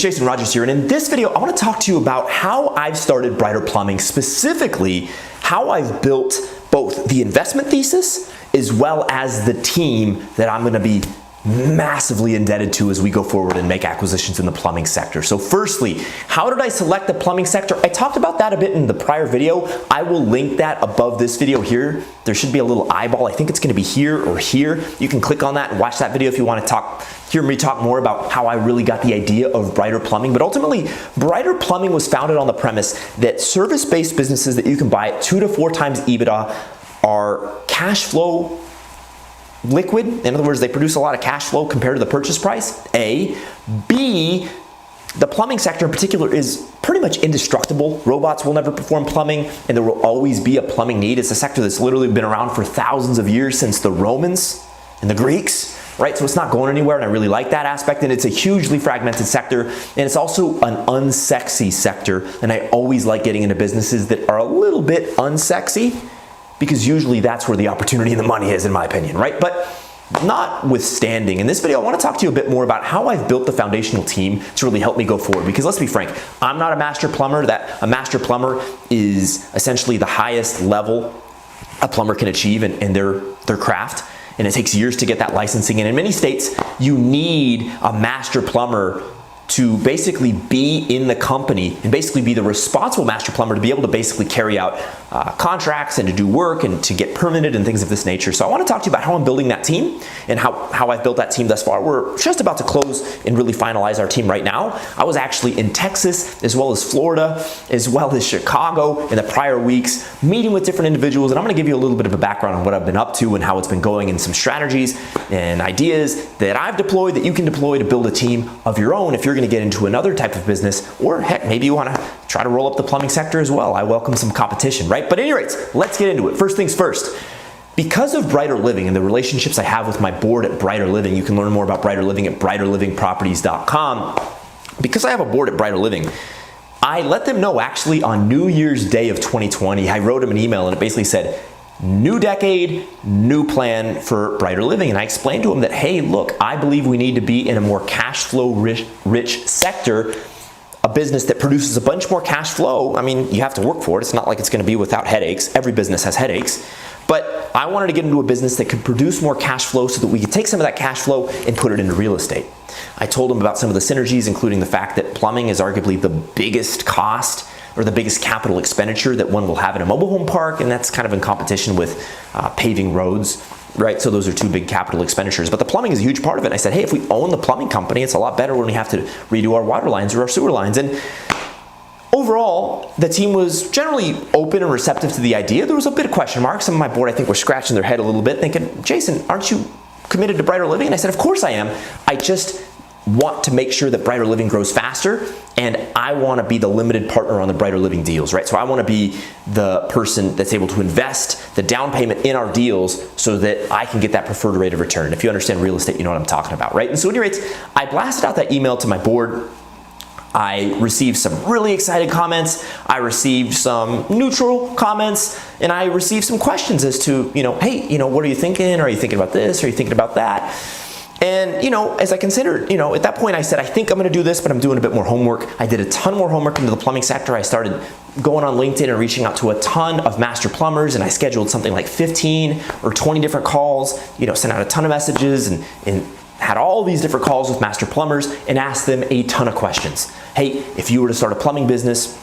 it's Jason Rogers here, and in this video I want to talk to you about how I've started Brighter Plumbing, specifically how I've built both the investment thesis as well as the team that I'm going to be massively indebted to as we go forward and make acquisitions in the plumbing sector. So firstly, how did I select the plumbing sector? I talked about that a bit in the prior video. I will link that above this video here. There should be a little eyeball. I think it's going to be here or here. You can click on that and watch that video if you want to hear me talk more about how I really got the idea of Brighter Plumbing. But ultimately, Brighter Plumbing was founded on the premise that service-based businesses that you can buy at 2 to 4 times EBITDA are cash flow liquid. In other words, they produce a lot of cash flow compared to the purchase price, A. B, the plumbing sector in particular is pretty much indestructible. Robots will never perform plumbing, and there will always be a plumbing need. It's a sector that's literally been around for thousands of years, since the Romans and the Greeks, right? So it's not going anywhere, and I really like that aspect. And it's a hugely fragmented sector, and it's also an unsexy sector. And I always like getting into businesses that are a little bit unsexy, because usually that's where the opportunity and the money is, in my opinion, right? But notwithstanding, in this video, I want to talk to you a bit more about how I've built the foundational team to really help me go forward. Because let's be frank, I'm not a master plumber. A master plumber is essentially the highest level a plumber can achieve in their craft. And it takes years to get that licensing. And in many states, you need a master plumber to basically be in the company and basically be the responsible master plumber to be able to basically carry out contracts and to do work and to get permitted and things of this nature. So I want to talk to you about how I'm building that team and how I've built that team thus far. We're just about to close and really finalize our team right now. I was actually in Texas, as well as Florida, as well as Chicago in the prior weeks, meeting with different individuals. And I'm going to give you a little bit of a background on what I've been up to and how it's been going, and some strategies and ideas that I've deployed that you can deploy to build a team of your own if you're going to get into another type of business, or heck, maybe you want to try to roll up the plumbing sector as well. I welcome some competition, right? But at any rate, let's get into it. First things first, because of Brighter Living and the relationships I have with my board at Brighter Living, you can learn more about Brighter Living at brighterlivingproperties.com. Because I have a board at Brighter Living, I let them know actually on New Year's Day of 2020, I wrote them an email and it basically said, new decade, new plan for Brighter Living. And I explained to them that, hey, look, I believe we need to be in a more cash flow rich sector, a business that produces a bunch more cash flow. I mean, you have to work for it. It's not like it's going to be without headaches. Every business has headaches. But I wanted to get into a business that could produce more cash flow so that we could take some of that cash flow and put it into real estate. I told them about some of the synergies, including the fact that plumbing is arguably the biggest cost or the biggest capital expenditure that one will have in a mobile home park, and that's kind of in competition with paving roads, right? So those are two big capital expenditures, but the plumbing is a huge part of it. And I said, hey, if we own the plumbing company, it's a lot better when we have to redo our water lines or our sewer lines. And overall, the team was generally open and receptive to the idea. There was a bit of question marks. Some of my board, I think, were scratching their head a little bit, thinking, Jason, aren't you committed to Brighter Living? And I said, of course I am. I just want to make sure that Brighter Living grows faster, and I want to be the limited partner on the Brighter Living deals, right? So I want to be the person that's able to invest the down payment in our deals so that I can get that preferred rate of return. If you understand real estate, you know what I'm talking about, right? And so anyways, I blasted out that email to my board. I received some really excited comments. I received some neutral comments, and I received some questions as to, hey, what are you thinking? Are you thinking about this? Are you thinking about that? And, as I considered, at that point I said, I think I'm going to do this, but I'm doing a bit more homework. I did a ton more homework into the plumbing sector. I started going on LinkedIn and reaching out to a ton of master plumbers, and I scheduled something like 15 or 20 different calls, sent out a ton of messages and had all these different calls with master plumbers and asked them a ton of questions. Hey, if you were to start a plumbing business,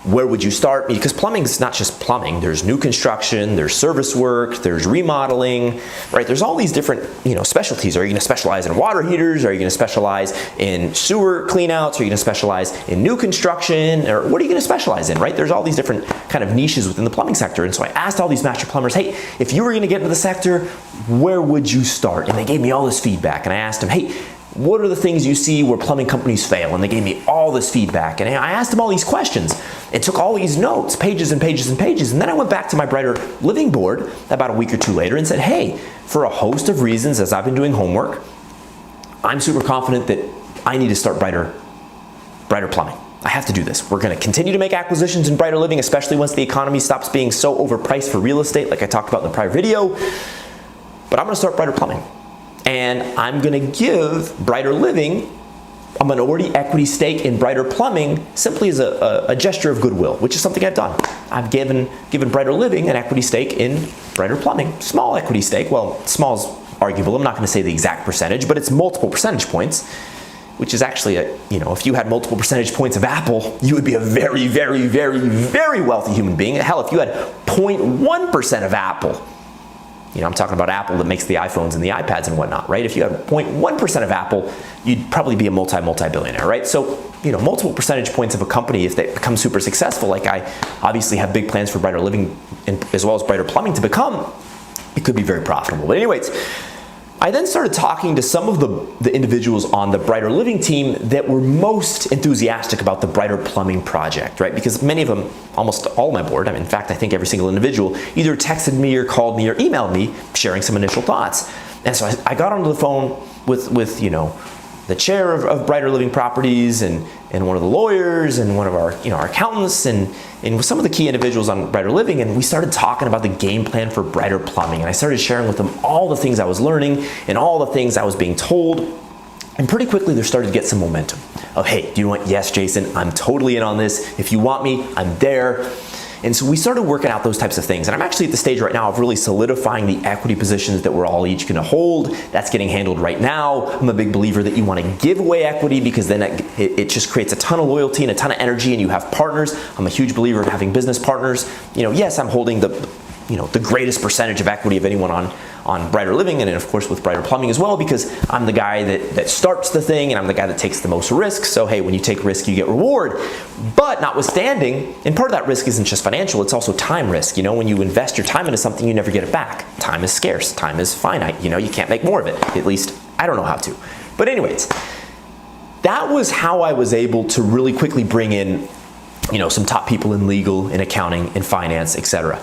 where would you start? Because plumbing is not just plumbing. There's new construction, there's service work, there's remodeling, right? There's all these different, specialties. Are you gonna specialize in water heaters? Are you gonna specialize in sewer cleanouts? Are you gonna specialize in new construction? Or what are you gonna specialize in, right? There's all these different kind of niches within the plumbing sector. And so I asked all these master plumbers, hey, if you were gonna get into the sector, where would you start? And they gave me all this feedback. And I asked them, hey, what are the things you see where plumbing companies fail? And they gave me all this feedback. And I asked them all these questions and took all these notes, pages and pages and pages. And then I went back to my Brighter Living board about a week or two later and said, hey, for a host of reasons, as I've been doing homework, I'm super confident that I need to start Brighter Plumbing. I have to do this. We're going to continue to make acquisitions in Brighter Living, especially once the economy stops being so overpriced for real estate, like I talked about in the prior video. But I'm going to start Brighter Plumbing. And I'm going to give Brighter Living a minority equity stake in Brighter Plumbing simply as a gesture of goodwill, which is something I've done. I've given Brighter Living an equity stake in Brighter Plumbing. Small equity stake, well, small is arguable. I'm not going to say the exact percentage, but it's multiple percentage points, which is actually if you had multiple percentage points of Apple, you would be a very, very, very, very wealthy human being. Hell, if you had 0.1% of Apple, I'm talking about Apple that makes the iPhones and the iPads and whatnot, right? If you had 0.1% of Apple, you'd probably be a multi-billionaire, right? So, multiple percentage points of a company, if they become super successful, like I obviously have big plans for Brighter Living and as well as Brighter Plumbing to become, it could be very profitable. But anyways, I then started talking to some of the individuals on the Brighter Living team that were most enthusiastic about the Brighter Plumbing project, right? Because many of them, almost all of my board, in fact, I think every single individual either texted me or called me or emailed me sharing some initial thoughts. And so I got onto the phone with the chair of Brighter Living Properties and one of the lawyers and one of our accountants and with some of the key individuals on Brighter Living, and we started talking about the game plan for Brighter Plumbing, and I started sharing with them all the things I was learning and all the things I was being told, and pretty quickly there started to get some momentum of, hey, do you want? Yes, Jason, I'm totally in on this. If you want me, I'm there. And so we started working out those types of things. And I'm actually at the stage right now of really solidifying the equity positions that we're all each gonna hold. That's getting handled right now. I'm a big believer that you wanna give away equity because then it just creates a ton of loyalty and a ton of energy and you have partners. I'm a huge believer in having business partners. Yes, I'm holding the greatest percentage of equity of anyone on Brighter Living and of course with Brighter Plumbing as well, because I'm the guy that starts the thing and I'm the guy that takes the most risk. So hey, when you take risk, you get reward. But notwithstanding, and part of that risk isn't just financial, it's also time risk. When you invest your time into something, you never get it back. Time is scarce, time is finite. You can't make more of it. At least I don't know how to. But anyways, that was how I was able to really quickly bring in, some top people in legal, in accounting, in finance, etc.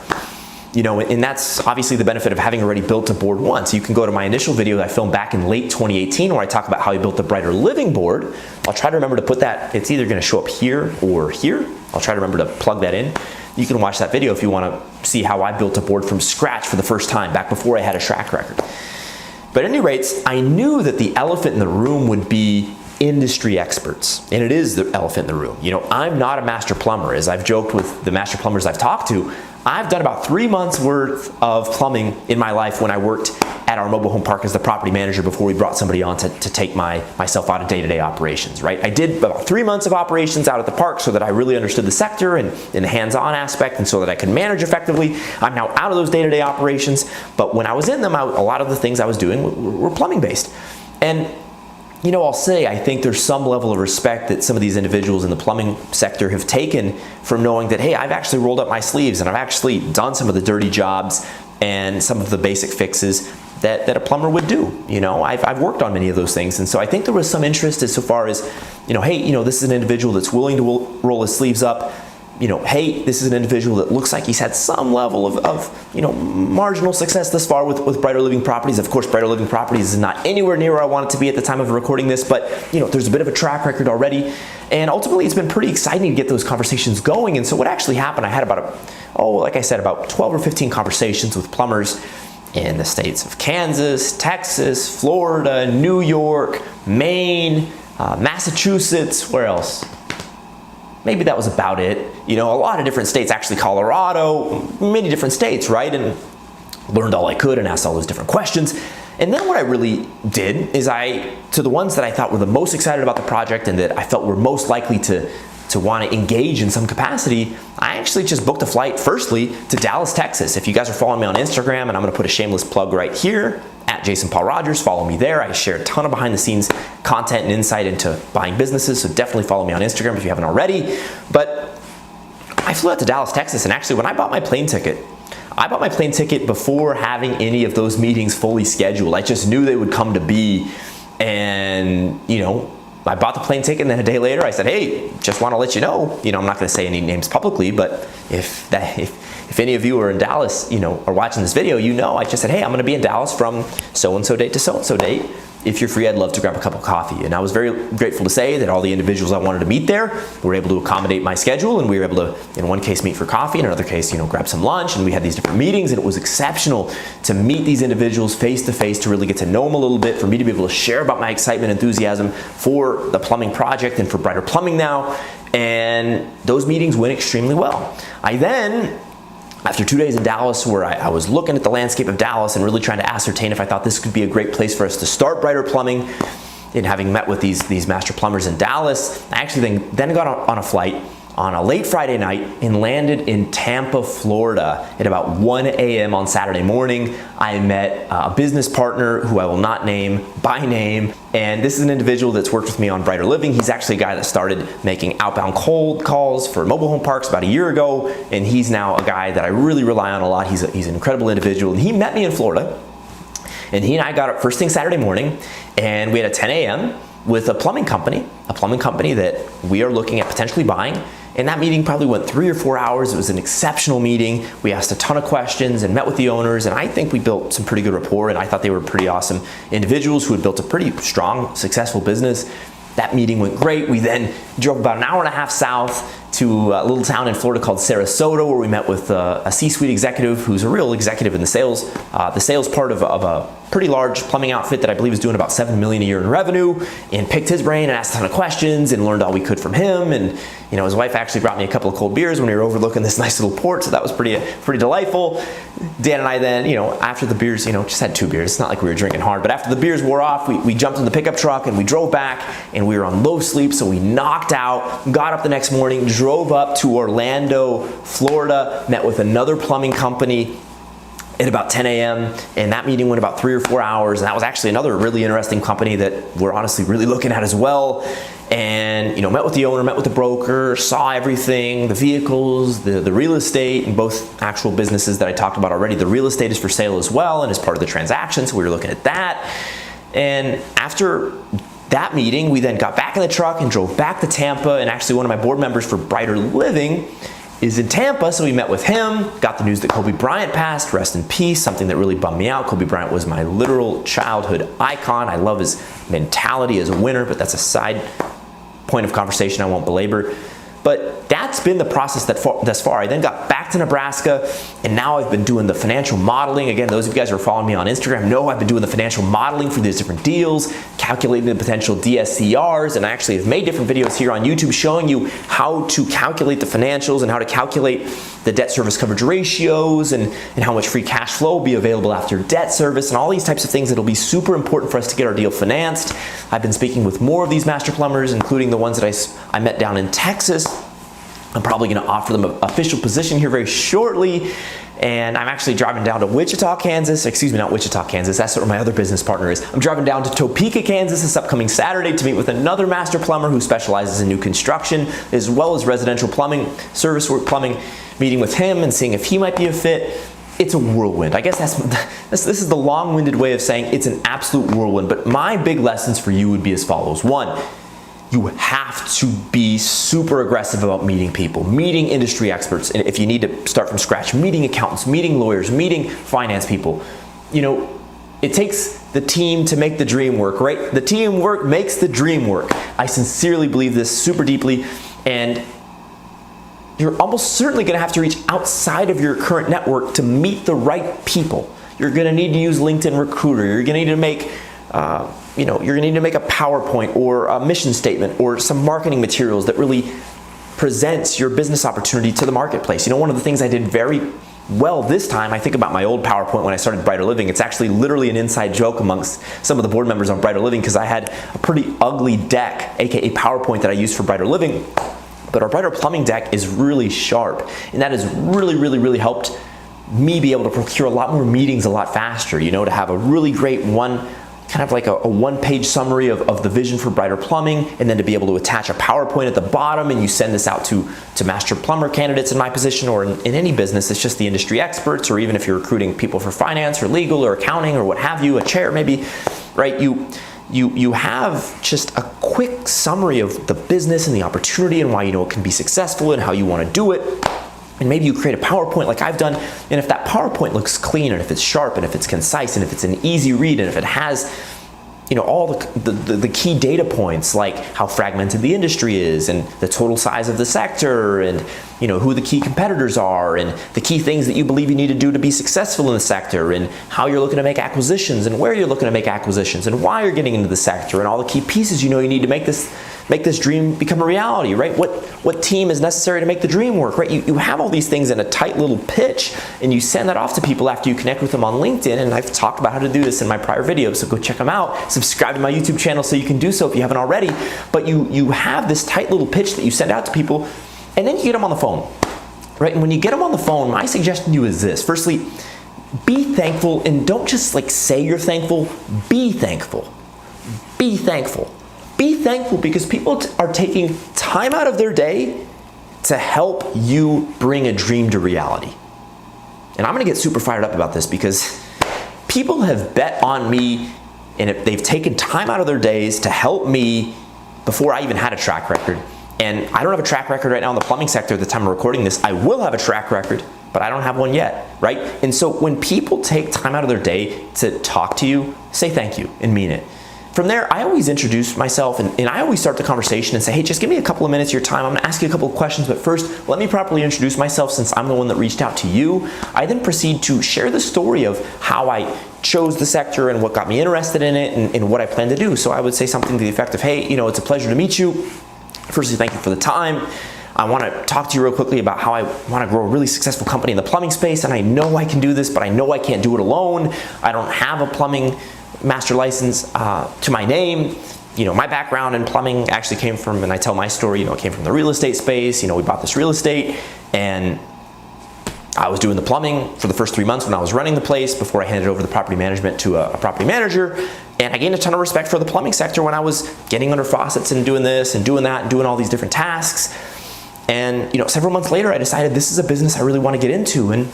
And that's obviously the benefit of having already built a board once. You can go to my initial video that I filmed back in late 2018 where I talk about how I built the Brighter Living board. I'll try to remember to put that, it's either gonna show up here or here. I'll try to remember to plug that in. You can watch that video if you wanna see how I built a board from scratch for the first time, back before I had a track record. But at any rate, I knew that the elephant in the room would be industry experts, and it is the elephant in the room. I'm not a master plumber. As I've joked with the master plumbers I've talked to, I've done about 3 months worth of plumbing in my life when I worked at our mobile home park as the property manager before we brought somebody on to take myself out of day-to-day operations, right? I did about 3 months of operations out at the park so that I really understood the sector and the hands-on aspect and so that I could manage effectively. I'm now out of those day-to-day operations, but when I was in them, a lot of the things I was doing were plumbing based. And I'll say I think there's some level of respect that some of these individuals in the plumbing sector have taken from knowing that, hey, I've actually rolled up my sleeves and I've actually done some of the dirty jobs and some of the basic fixes that a plumber would do. I've worked on many of those things. And so I think there was some interest as so far as, hey, this is an individual that's willing to roll his sleeves up. Hey, this is an individual that looks like he's had some level of marginal success thus far with Brighter Living Properties. Of course, Brighter Living Properties is not anywhere near where I want it to be at the time of recording this, but there's a bit of a track record already. And ultimately, it's been pretty exciting to get those conversations going. And so what actually happened, I had about 12 or 15 conversations with plumbers in the states of Kansas, Texas, Florida, New York, Maine, Massachusetts, where else? Maybe that was about it. A lot of different states, actually Colorado, many different states, right? And learned all I could and asked all those different questions. And then what I really did is to the ones that I thought were the most excited about the project and that I felt were most likely to want to engage in some capacity, I actually just booked a flight firstly to Dallas, Texas. If you guys are following me on Instagram, and I'm going to put a shameless plug right here, at Jason Paul Rogers, follow me there. I share a ton of behind the scenes content and insight into buying businesses, so definitely follow me on Instagram if you haven't already. But I flew out to Dallas, Texas, and actually when I bought my plane ticket before having any of those meetings fully scheduled. I just knew they would come to be, and I bought the plane ticket, and then a day later I said, hey, just want to let you know, I'm not going to say any names publicly, but if any of you are in Dallas, are watching this video, I just said, hey, I'm going to be in Dallas from so-and-so date to so-and-so date. if you're free, I'd love to grab a cup of coffee. And I was very grateful to say that all the individuals I wanted to meet there were able to accommodate my schedule, and we were able to, in one case, meet for coffee, in another case, grab some lunch, and we had these different meetings, and it was exceptional to meet these individuals face to face, to really get to know them a little bit, for me to be able to share about my excitement, enthusiasm for the plumbing project and for Brighter Plumbing now, and those meetings went extremely well. I then, after 2 days in Dallas, where I was looking at the landscape of Dallas and really trying to ascertain if I thought this could be a great place for us to start Brighter Plumbing, and having met with these master plumbers in Dallas, I actually then got on a flight on a late Friday night and landed in Tampa, Florida at about 1 a.m. on Saturday morning. I met a business partner who I will not name by name, and this is an individual that's worked with me on Brighter Living. He's actually a guy that started making outbound cold calls for mobile home parks about a year ago, and he's now a guy that I really rely on a lot. He's an incredible individual, and he met me in Florida, and he and I got up first thing Saturday morning, and we had a 10 a.m. with a plumbing company that we are looking at potentially buying. And that meeting probably went 3 or 4 hours. It was an exceptional meeting. We asked a ton of questions and met with the owners, and I think we built some pretty good rapport, and I thought they were pretty awesome individuals who had built a pretty strong, successful business. That meeting went great. We then drove about an hour and a half south to a little town in Florida called Sarasota, where we met with a C-suite executive who's a real executive in the sales part of a pretty large plumbing outfit that I believe is doing about $7 million a year in revenue, and picked his brain and asked a ton of questions and learned all we could from him. And his wife actually brought me a couple of cold beers when we were overlooking this nice little port, so that was pretty delightful. Dan and I then, after the beers, just had 2 beers. It's not like we were drinking hard, but after the beers wore off, we jumped in the pickup truck and we drove back, and we were on low sleep, so we knocked out, got up the next morning, drove up to Orlando, Florida, met with another plumbing company at about 10 a.m. and that meeting went about 3 or 4 hours, and that was actually another really interesting company that we're honestly really looking at as well. And met with the owner, met with the broker, saw everything, the vehicles, the real estate, and both actual businesses that I talked about already. The real estate is for sale as well and is part of the transaction, so we were looking at that. And after that meeting, we then got back in the truck and drove back to Tampa, and actually one of my board members for Brighter Living is in Tampa, so we met with him, got the news that Kobe Bryant passed, rest in peace, something that really bummed me out. Kobe Bryant was my literal childhood icon. I love his mentality as a winner, but that's a side point of conversation I won't belabor. But that's been the process thus far. I then got back to Nebraska, and now I've been doing the financial modeling. Again, those of you guys who are following me on Instagram know I've been doing the financial modeling for these different deals, calculating the potential DSCRs, and I actually have made different videos here on YouTube showing you how to calculate the financials and how to calculate the debt service coverage ratios and how much free cash flow will be available after debt service and all these types of things that'll be super important for us to get our deal financed. I've been speaking with more of these master plumbers, including the ones that I met down in Texas. I'm probably going to offer them an official position here very shortly. And I'm actually driving down to Wichita, Kansas. Excuse me, not Wichita, Kansas. That's where my other business partner is. I'm driving down to Topeka, Kansas this upcoming Saturday to meet with another master plumber who specializes in new construction as well as residential plumbing, service work plumbing, meeting with him and seeing if he might be a fit. It's a whirlwind. I guess this is the long-winded way of saying it's an absolute whirlwind. But my big lessons for you would be as follows. 1, you have to be super aggressive about meeting people, meeting industry experts. And if you need to start from scratch, meeting accountants, meeting lawyers, meeting finance people. It takes the team to make the dream work, right? The teamwork makes the dream work. I sincerely believe this super deeply. And you're almost certainly going to have to reach outside of your current network to meet the right people. You're going to need to use LinkedIn Recruiter. You're going to need to make you're going to need to make a PowerPoint or a mission statement or some marketing materials that really presents your business opportunity to the marketplace. One of the things I did very well this time, I think about my old PowerPoint when I started Brighter Living. It's actually literally an inside joke amongst some of the board members on Brighter Living because I had a pretty ugly deck, aka PowerPoint, that I used for Brighter Living. But our Brighter Plumbing deck is really sharp, and that has really helped me be able to procure a lot more meetings a lot faster, to have a really great kind of like a one-page summary of the vision for Brighter Plumbing, and then to be able to attach a PowerPoint at the bottom, and you send this out to master plumber candidates in my position or in any business. It's just the industry experts, or even if you're recruiting people for finance or legal or accounting or what have you, a chair maybe, right? You have just a quick summary of the business and the opportunity and why it can be successful and how you want to do it. And maybe you create a PowerPoint like I've done, and if that PowerPoint looks clean, and if it's sharp, and if it's concise, and if it's an easy read, and if it has all the key data points, like how fragmented the industry is and the total size of the sector and who the key competitors are and the key things that you believe you need to do to be successful in the sector and how you're looking to make acquisitions and where you're looking to make acquisitions and why you're getting into the sector and all the key pieces you need to make this dream become a reality, right? What team is necessary to make the dream work, right? You have all these things in a tight little pitch and you send that off to people after you connect with them on LinkedIn, and I've talked about how to do this in my prior videos, so go check them out. Subscribe to my YouTube channel so you can do so if you haven't already. But you have this tight little pitch that you send out to people, and then you get them on the phone, right? And when you get them on the phone, my suggestion to you is this. Firstly, be thankful, and don't just say you're thankful, be thankful. Be thankful. Be thankful because people are taking time out of their day to help you bring a dream to reality. And I'm gonna get super fired up about this because people have bet on me, and if they've taken time out of their days to help me before I even had a track record. And I don't have a track record right now in the plumbing sector at the time of recording this. I will have a track record, but I don't have one yet, right? And so when people take time out of their day to talk to you, say thank you and mean it. From there, I always introduce myself and I always start the conversation and say, hey, just give me a couple of minutes of your time. I'm gonna ask you a couple of questions, but first, let me properly introduce myself since I'm the one that reached out to you. I then proceed to share the story of how I chose the sector and what got me interested in it and what I plan to do. So I would say something to the effect of, hey, it's a pleasure to meet you. Firstly, thank you for the time. I want to talk to you real quickly about how I want to grow a really successful company in the plumbing space, and I know I can do this, but I know I can't do it alone. I don't have a plumbing master license to my name. My background in plumbing actually came from, and I tell my story, it came from the real estate space. We bought this real estate, and I was doing the plumbing for the first 3 months when I was running the place before I handed over the property management to a property manager. And I gained a ton of respect for the plumbing sector when I was getting under faucets and doing this and doing that and doing all these different tasks. And several months later, I decided this is a business I really want to get into, and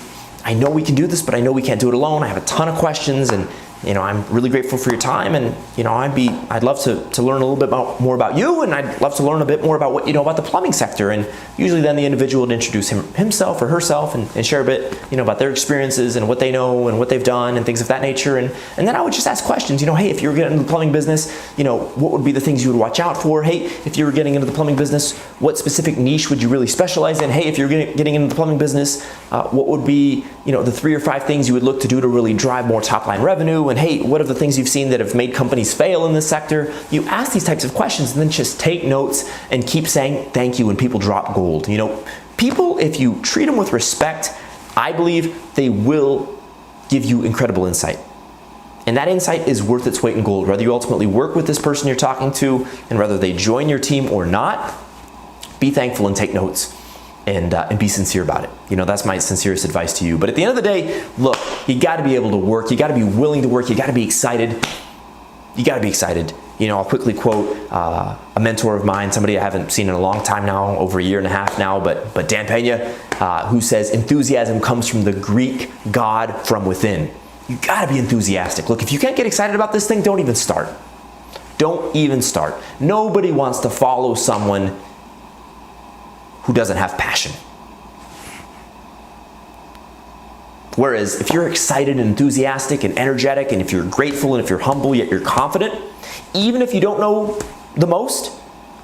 I know we can do this, but I know we can't do it alone. I have a ton of questions, and I'm really grateful for your time, and I'd love to learn a little bit more about you, and I'd love to learn a bit more about what you know about the plumbing sector. And usually then the individual would introduce himself or herself and share a bit about their experiences and what they know and what they've done and things of that nature. And then I would just ask questions. Hey, if you were getting into the plumbing business, what would be the things you would watch out for? Hey, if you were getting into the plumbing business, what specific niche would you really specialize in? Hey, if you're getting into the plumbing business, what would be the 3 or 5 things you would look to do to really drive more top line revenue? And hey, what are the things you've seen that have made companies fail in this sector? You ask these types of questions and then just take notes and keep saying thank you when people drop gold. People, if you treat them with respect, I believe they will give you incredible insight. And that insight is worth its weight in gold. Whether you ultimately work with this person you're talking to and whether they join your team or not, be thankful and take notes. And be sincere about it. That's my sincerest advice to you. But at the end of the day, look, you got to be able to work. You got to be willing to work. You got to be excited. You got to be excited. I'll quickly quote a mentor of mine, somebody I haven't seen in a long time now, over a year and a half now, but Dan Pena, who says, enthusiasm comes from the Greek God from within. You got to be enthusiastic. Look, if you can't get excited about this thing, don't even start. Don't even start. Nobody wants to follow someone who doesn't have passion. Whereas if you're excited and enthusiastic and energetic, and if you're grateful and if you're humble yet you're confident, even if you don't know the most,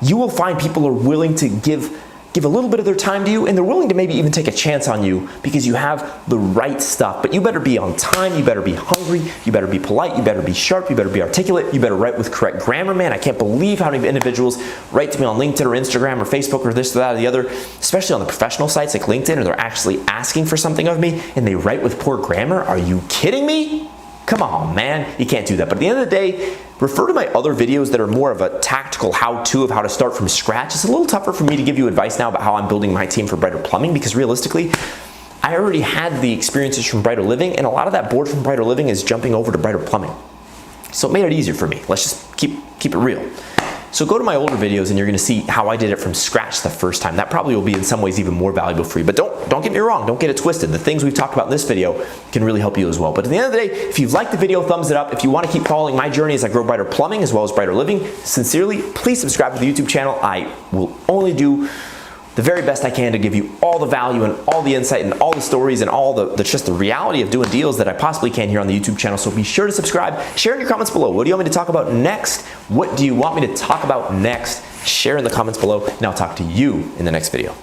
you will find people are willing to give a little bit of their time to you, and they're willing to maybe even take a chance on you because you have the right stuff. But you better be on time, you better be hungry, you better be polite, you better be sharp, you better be articulate, you better write with correct grammar, man. I can't believe how many individuals write to me on LinkedIn or Instagram or Facebook or this or that or the other, especially on the professional sites like LinkedIn, or they're actually asking for something of me and they write with poor grammar. Are you kidding me? Come on, man, you can't do that. But at the end of the day, refer to my other videos that are more of a tactical how-to of how to start from scratch. It's a little tougher for me to give you advice now about how I'm building my team for Brighter Plumbing because realistically, I already had the experiences from Brighter Living, and a lot of that board from Brighter Living is jumping over to Brighter Plumbing. So it made it easier for me. Let's just keep it real. So go to my older videos and you're gonna see how I did it from scratch the first time. That probably will be in some ways even more valuable for you. But don't get me wrong, don't get it twisted. The things we've talked about in this video can really help you as well. But at the end of the day, if you've liked the video, thumbs it up. If you wanna keep following my journey as I grow Brighter Plumbing as well as Brighter Living, sincerely, please subscribe to the YouTube channel. I will only do the very best I can to give you all the value and all the insight and all the stories and all the just the reality of doing deals that I possibly can here on the YouTube channel. So be sure to subscribe. Share in your comments below. What do you want me to talk about next? What do you want me to talk about next? Share in the comments below, and I'll talk to you in the next video.